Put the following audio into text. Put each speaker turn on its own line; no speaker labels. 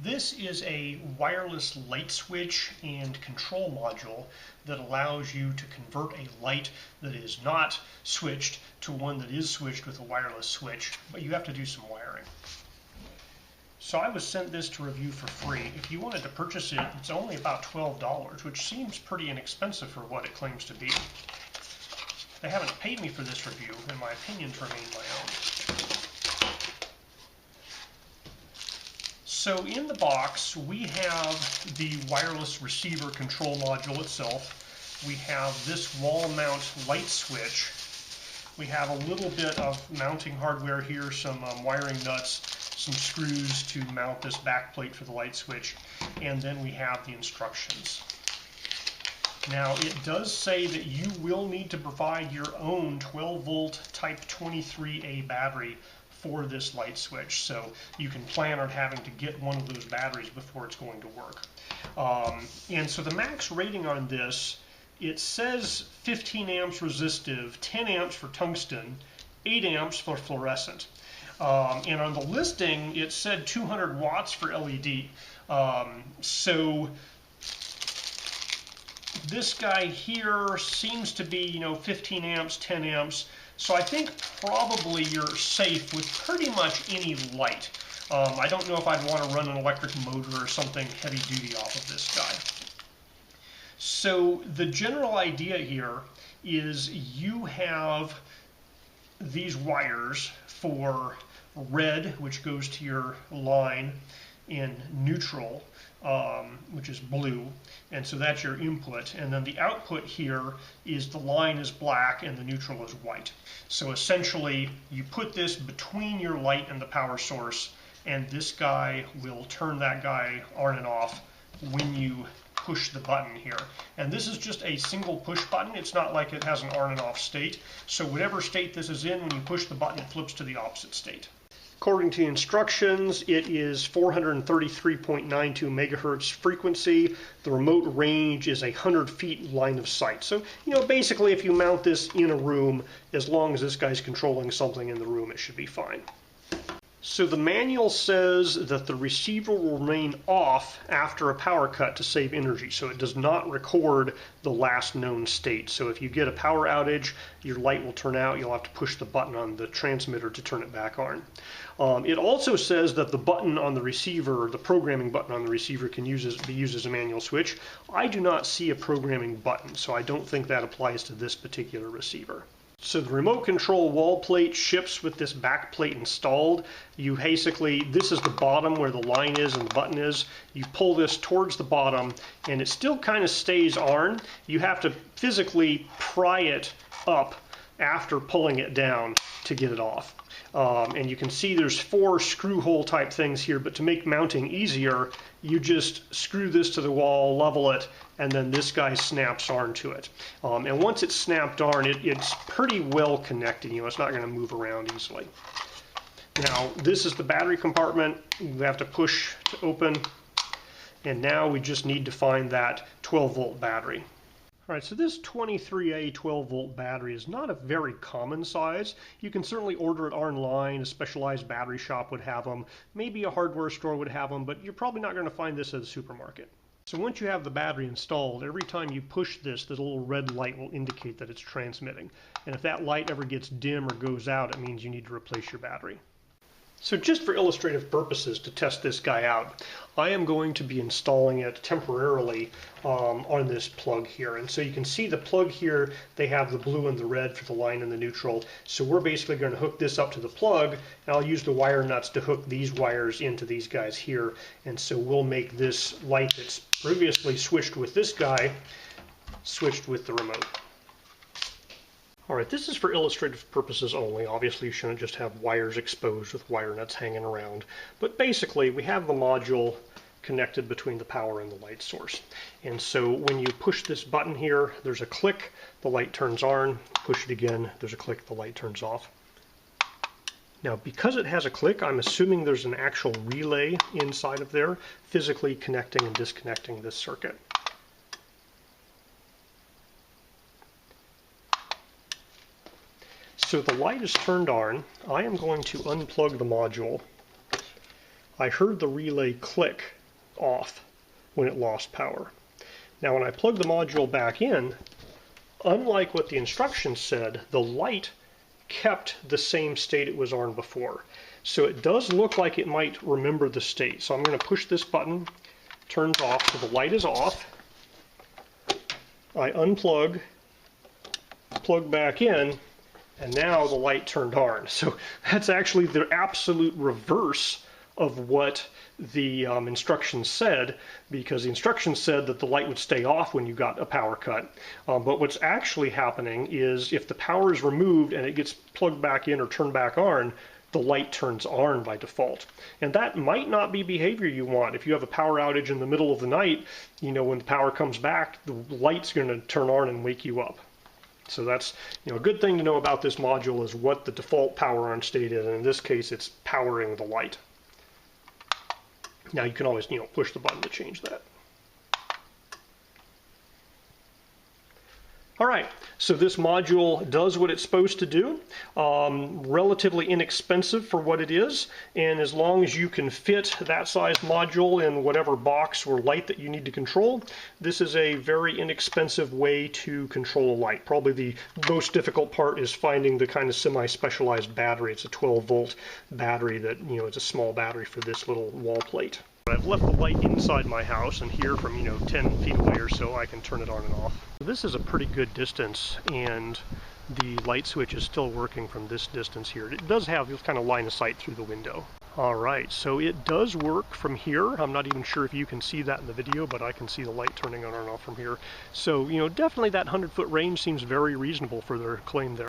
This is a wireless light switch and control module that allows you to convert a light that is not switched to one that is switched with a wireless switch, but you have to do some wiring. So I was sent this to review for free. If you wanted to purchase it, it's only about $12, which seems pretty inexpensive for what it claims to be. They haven't paid me for this review, and my opinions remain my own. So in the box, we have the wireless receiver control module itself. We have this wall mount light switch. We have a little bit of mounting hardware here, some wiring nuts, some screws to mount this back plate for the light switch, and then we have the instructions. Now, it does say that you will need to provide your own 12-volt type 23A battery for this light switch, so you can plan on having to get one of those batteries before it's going to work. And so the max rating on this, it says 15 amps resistive, 10 amps for tungsten, 8 amps for fluorescent. And on the listing, it said 200 watts for LED. So this guy here seems to be, 15 amps, 10 amps. So I think probably you're safe with pretty much any light. I don't know if I'd want to run an electric motor or something heavy duty off of this guy. So the general idea here is you have these wires for red, which goes to your line, and neutral, which is blue, and so that's your input. And then the output here is the line is black and the neutral is white. So essentially, you put this between your light and the power source, and this guy will turn that guy on and off when you push the button here. And this is just a single push button. It's not like it has an on and off state. So whatever state this is in, when you push the button, it flips to the opposite state. According to the instructions, it is 433.92 megahertz frequency. The remote range is 100 feet line of sight. So, basically if you mount this in a room, as long as this guy's controlling something in the room, it should be fine. So the manual says that the receiver will remain off after a power cut to save energy, so it does not record the last known state. So if you get a power outage, your light will turn out, you'll have to push the button on the transmitter to turn it back on. It also says that the button on the receiver, the programming button on the receiver, can be used as a manual switch. I do not see a programming button, so I don't think that applies to this particular receiver. So the remote control wall plate ships with this back plate installed. You basically, this is the bottom where the line is and the button is. You pull this towards the bottom and it still kind of stays on. You have to physically pry it up after pulling it down to get it off. And you can see there's 4 screw hole type things here, but to make mounting easier, you just screw this to the wall, level it, and then this guy snaps on to it. And once it's snapped on, it's pretty well connected. It's not going to move around easily. Now, this is the battery compartment. You have to push to open. And now we just need to find that 12-volt battery. All right, so this 23A 12-volt battery is not a very common size. You can certainly order it online. A specialized battery shop would have them. Maybe a hardware store would have them, but you're probably not going to find this at a supermarket. So once you have the battery installed, every time you push this, the little red light will indicate that it's transmitting. And if that light ever gets dim or goes out, it means you need to replace your battery. So just for illustrative purposes to test this guy out, I am going to be installing it temporarily on this plug here. And so you can see the plug here, they have the blue and the red for the line and the neutral. So we're basically going to hook this up to the plug, and I'll use the wire nuts to hook these wires into these guys here. And so we'll make this light that's previously switched with this guy, switched with the remote. Alright, this is for illustrative purposes only. Obviously you shouldn't just have wires exposed with wire nuts hanging around. But basically we have the module connected between the power and the light source. And so when you push this button here, there's a click, the light turns on. Push it again, there's a click, the light turns off. Now because it has a click, I'm assuming there's an actual relay inside of there, physically connecting and disconnecting this circuit. So the light is turned on. I am going to unplug the module. I heard the relay click off when it lost power. Now when I plug the module back in, unlike what the instructions said, the light kept the same state it was on before. So it does look like it might remember the state. So I'm going to push this button, turns off, so the light is off. I unplug, plug back in, and now the light turned on. So that's actually the absolute reverse of what the instructions said, because the instructions said that the light would stay off when you got a power cut. But what's actually happening is if the power is removed and it gets plugged back in or turned back on, the light turns on by default. And that might not be behavior you want. If you have a power outage in the middle of the night, you know, when the power comes back, the light's going to turn on and wake you up. So that's, you know, a good thing to know about this module is what the default power on state is, and in this case it's powering the light. Now you can always, you know, push the button to change that. All right, so this module does what it's supposed to do. Relatively inexpensive for what it is, and as long as you can fit that size module in whatever box or light that you need to control, this is a very inexpensive way to control a light. Probably the most difficult part is finding the kind of semi-specialized battery. It's a 12-volt battery that, you know, it's a small battery for this little wall plate. I've left the light inside my house, and here from, you know, 10 feet away or so I can turn it on and off. This is a pretty good distance, and the light switch is still working from this distance here. It does have this kind of line of sight through the window. Alright, so it does work from here. I'm not even sure if you can see that in the video, but I can see the light turning on and off from here. So, you know, definitely that 100-foot range seems very reasonable for their claim there.